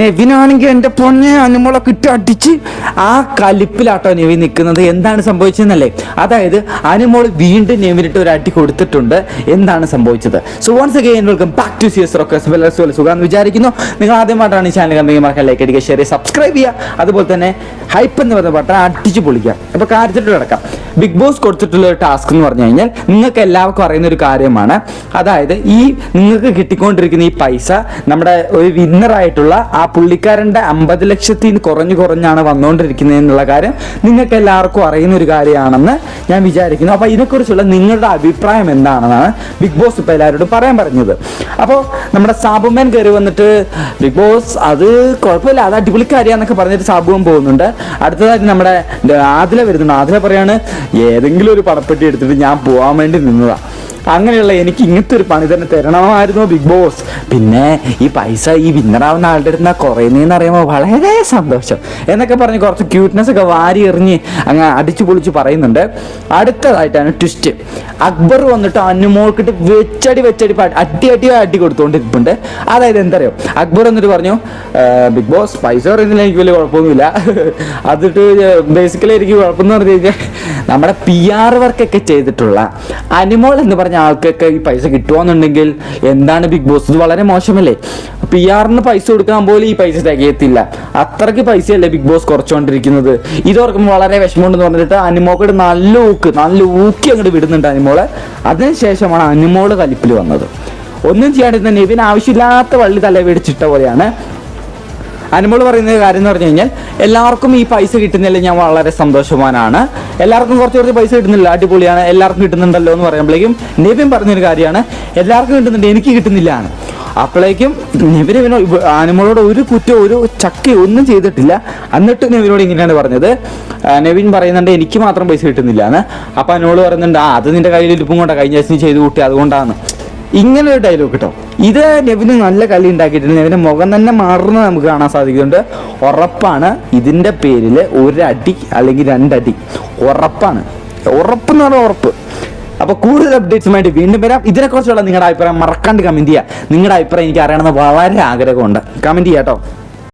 നെവിനാണെങ്കിൽ എൻ്റെ പൊന്നെ അനുമോളെ കിട്ടി അടിച്ച് ആ കലിപ്പിലാട്ടോ നെവിൻ നിൽക്കുന്നത്. എന്താണ് സംഭവിച്ചതെന്നല്ലേ, അതായത് അനുമോൾ വീണ്ടും നെവിനിട്ട് ഒരു അടി കൊടുത്തിട്ടുണ്ട്. എന്താണ് സംഭവിച്ചത്? So once again welcome back to CS Rockers. എല്ലാവരും സുഖാന്ന് വിചാരിക്കുന്നു. നിങ്ങൾ ആദ്യമായിട്ടാണ് ഈ ചാനൽ കണ്ടെങ്കിൽ മറക്കാൻ ലൈക്ക് അടിക്കുക, ഷെയർ ചെയ്യുക, സബ്സ്ക്രൈബ് ചെയ്യുക. അതുപോലെ തന്നെ ഹൈപ്പ് എന്ന് പറയുന്ന ബട്ടൺ അടിച്ച് പൊളിക്കുക. അപ്പോൾ കാര്യത്തിട്ട് കിടക്കാം. ബിഗ് ബോസ് കൊടുത്തിട്ടുള്ള ഒരു ടാസ്ക് എന്ന് പറഞ്ഞു കഴിഞ്ഞാൽ നിങ്ങൾക്ക് എല്ലാവർക്കും അറിയുന്ന ഒരു കാര്യമാണ്. അതായത് ഈ നിങ്ങൾക്ക് കിട്ടിക്കൊണ്ടിരിക്കുന്ന ഈ പൈസ നമ്മുടെ ഒരു വിന്നറായിട്ടുള്ള ആ പുള്ളിക്കാരൻ്റെ 50 ലക്ഷത്തിൽ കുറഞ്ഞാണ് വന്നുകൊണ്ടിരിക്കുന്നത് എന്നുള്ള കാര്യം നിങ്ങൾക്ക് എല്ലാവർക്കും അറിയുന്ന ഒരു കാര്യമാണെന്ന് ഞാൻ വിചാരിക്കുന്നു. അപ്പോൾ ഇതിനെക്കുറിച്ചുള്ള നിങ്ങളുടെ അഭിപ്രായം എന്താണെന്നാണ് ബിഗ് ബോസ് ഇപ്പോൾ എല്ലാവരോടും പറയാൻ പറഞ്ഞത്. അപ്പോൾ നമ്മുടെ സാബുമേൻ കയറി വന്നിട്ട് ബിഗ് ബോസ് അത് കുഴപ്പമില്ല, അത് അടിപൊളിക്കാരിയാന്നൊക്കെ പറഞ്ഞിട്ട് സാബുവൻ പോകുന്നുണ്ട്. അടുത്തതായിട്ട് നമ്മുടെ ആദില വരുന്നുണ്ട്. ആദില പറയാണ് ഏതെങ്കിലും ഒരു പടപ്പെട്ടി എടുത്തിട്ട് ഞാൻ പോകാൻ വേണ്ടി നിന്നതാ, അങ്ങനെയുള്ള എനിക്ക് ഇങ്ങനത്തെ ഒരു പണി തന്നെ തരണമായിരുന്നു ബിഗ് ബോസ്. പിന്നെ ഈ പൈസ ഈ വിന്നറാവുന്ന ആളുടെ അടുത്ത് കുറയുന്നതെന്ന് അറിയുമ്പോൾ വളരെ സന്തോഷം എന്നൊക്കെ പറഞ്ഞ് കുറച്ച് ക്യൂട്ട്നെസ് ഒക്കെ വാരി എറിഞ്ഞ് അങ്ങ് അടിച്ചു പൊളിച്ച് പറയുന്നുണ്ട്. അടുത്തതായിട്ടാണ് ട്വിസ്റ്റ്. അക്ബർ വന്നിട്ട് അനുമോൾക്കിട്ട് അടി കൊടുത്തുകൊണ്ടിരിപ്പുണ്ട്. അതായത് എന്തറിയോ, അക്ബർ എന്നിട്ട് പറഞ്ഞു ബിഗ് ബോസ് പൈസ പറയുന്നില്ല, എനിക്ക് വലിയ കുഴപ്പമൊന്നുമില്ല. അതിട്ട് ബേസിക്കലി എനിക്ക് കുഴപ്പമെന്ന് പറഞ്ഞു കഴിഞ്ഞാൽ നമ്മുടെ PR വർക്കൊക്കെ ചെയ്തിട്ടുള്ള അനുമോൾ എന്ന് പറഞ്ഞ ആൾക്കൊക്കെ ഈ പൈസ കിട്ടുവാന്നുണ്ടെങ്കിൽ എന്താണ് ബിഗ് ബോസ്, ഇത് വളരെ മോശമല്ലേ? PR-ന് പൈസ കൊടുക്കാൻ പോലും ഈ പൈസ തികയത്തില്ല, അത്രയ്ക്ക് പൈസയല്ലേ ബിഗ് ബോസ് കുറച്ചുകൊണ്ടിരിക്കുന്നത്. ഇതോർക്കുമ്പോൾ വളരെ വിഷമമുണ്ടെന്ന് പറഞ്ഞിട്ട് അനുമോളോട് നല്ല ഊക്കി അങ്ങോട്ട് വിടുന്നുണ്ട് അനുമോളെ. അതിനുശേഷമാണ് അനുമോള് കലിപ്പിൽ വന്നത്. ഒന്നും ചെയ്യാണ്ടിരുന്ന നെവിൻ ആവശ്യമില്ലാത്ത വള്ളി തല മേടിച്ചിട്ട പോലെയാണ് അനുമോൾ പറയുന്ന കാര്യം എന്ന് പറഞ്ഞു കഴിഞ്ഞാൽ എല്ലാവർക്കും ഈ പൈസ കിട്ടുന്നില്ല, ഞാൻ വളരെ സന്തോഷവാനാണ്, എല്ലാവർക്കും കുറച്ച് പൈസ കിട്ടുന്നില്ല, അടിപൊളിയാണ്, എല്ലാവർക്കും കിട്ടുന്നുണ്ടല്ലോ എന്ന് പറയുമ്പോഴേക്കും നെവിൻ പറഞ്ഞൊരു കാര്യമാണ് എല്ലാവർക്കും കിട്ടുന്നുണ്ട് എനിക്ക് കിട്ടുന്നില്ല ആണ്. അപ്പോഴേക്കും നെവിന് അനുമോളോട് ഒരു കുറ്റം ഒരു ചക്ക ഒന്നും ചെയ്തിട്ടില്ല. എന്നിട്ട് നെവിനോട് ഇങ്ങനെയാണ് പറഞ്ഞത്. നെവിൻ പറയുന്നുണ്ട് എനിക്ക് മാത്രം പൈസ കിട്ടുന്നില്ല എന്ന്. അപ്പം അനുമോൾ പറയുന്നുണ്ട് അത് നിന്റെ കയ്യിൽ ഇരിപ്പും കൊണ്ടാണ്, കഴിഞ്ഞ ദിവസം ചെയ്ത് കൂട്ടി അതുകൊണ്ടാണ്. ഇങ്ങനെ ഒരു ഡയലോഗ് കേട്ടോ. ഇത് നെവിന് നല്ല കളി ഉണ്ടാക്കിയിട്ടുണ്ട്. നെവിൻ്റെ മുഖം തന്നെ മാറുന്നത് നമുക്ക് കാണാൻ സാധിക്കുന്നുണ്ട്. ഉറപ്പാണ് ഇതിൻ്റെ പേരിൽ ഒരടി അല്ലെങ്കിൽ 2 അടി ഉറപ്പാണ്. ഉറപ്പെന്ന് പറഞ്ഞാൽ ഉറപ്പ്. അപ്പോൾ കൂടുതൽ അപ്ഡേറ്റ്സുമായിട്ട് വീണ്ടും വരാം. ഇതിനെക്കുറിച്ചുള്ള നിങ്ങളുടെ അഭിപ്രായം മറക്കാണ്ട് കമൻറ്റ് ചെയ്യുക. നിങ്ങളുടെ അഭിപ്രായം എനിക്ക് അറിയണമെന്ന് വളരെ ആഗ്രഹമുണ്ട്. കമൻറ്റ് ചെയ്യാം കേട്ടോ.